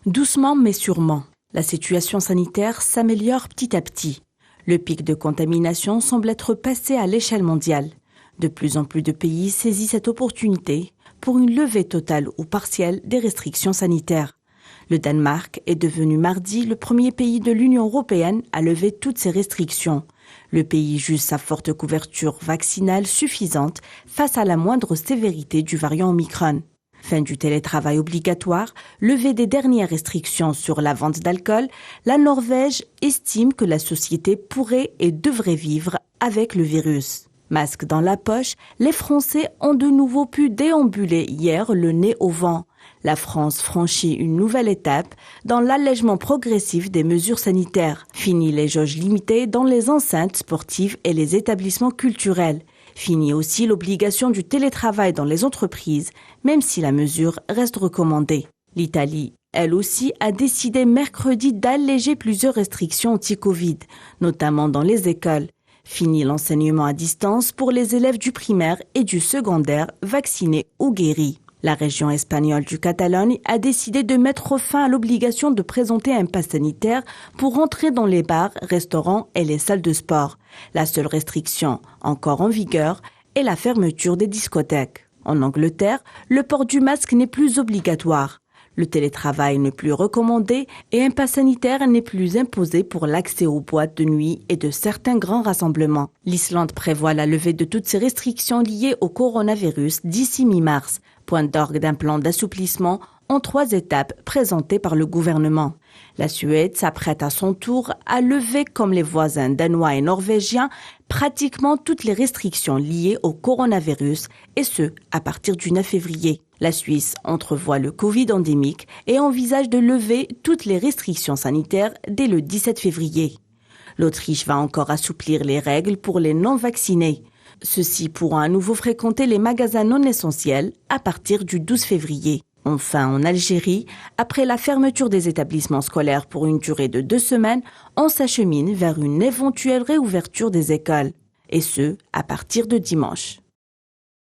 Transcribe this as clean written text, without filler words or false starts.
Doucement mais sûrement, la situation sanitaire s'améliore petit à petit. Le pic de contamination semble être passé à l'échelle mondiale. De plus en plus de pays saisissent cette opportunité pour une levée totale ou partielle des restrictions sanitaires. Le Danemark est devenu mardi le premier pays de l'Union européenne à lever toutes ces restrictions. Le pays juge sa forte couverture vaccinale suffisante face à la moindre sévérité du variant Omicron. Fin du télétravail obligatoire, levée des dernières restrictions sur la vente d'alcool, la Norvège estime que la société pourrait et devrait vivre avec le virus. Masque dans la poche, les Français ont de nouveau pu déambuler hier le nez au vent. La France franchit une nouvelle étape dans l'allègement progressif des mesures sanitaires. Fini les jauges limitées dans les enceintes sportives et les établissements culturels. Fini aussi l'obligation du télétravail dans les entreprises, même si la mesure reste recommandée. L'Italie, elle aussi, a décidé mercredi d'alléger plusieurs restrictions anti-Covid, notamment dans les écoles. Fini l'enseignement à distance pour les élèves du primaire et du secondaire vaccinés ou guéris. La région espagnole du Catalogne a décidé de mettre fin à l'obligation de présenter un pass sanitaire pour entrer dans les bars, restaurants et les salles de sport. La seule restriction encore en vigueur est la fermeture des discothèques. En Angleterre, le port du masque n'est plus obligatoire. Le télétravail n'est plus recommandé et un pass sanitaire n'est plus imposé pour l'accès aux boîtes de nuit et de certains grands rassemblements. L'Islande prévoit la levée de toutes ces restrictions liées au coronavirus d'ici mi-mars. Point d'orgue d'un plan d'assouplissement en 3 étapes présentées par le gouvernement. La Suède s'apprête à son tour à lever, comme les voisins danois et norvégiens, pratiquement toutes les restrictions liées au coronavirus, et ce, à partir du 9 février. La Suisse entrevoit le Covid endémique et envisage de lever toutes les restrictions sanitaires dès le 17 février. L'Autriche va encore assouplir les règles pour les non-vaccinés. Ceux-ci pourront à nouveau fréquenter les magasins non essentiels à partir du 12 février. Enfin, en Algérie, après la fermeture des établissements scolaires pour une durée de 2 semaines, on s'achemine vers une éventuelle réouverture des écoles. Et ce, à partir de dimanche.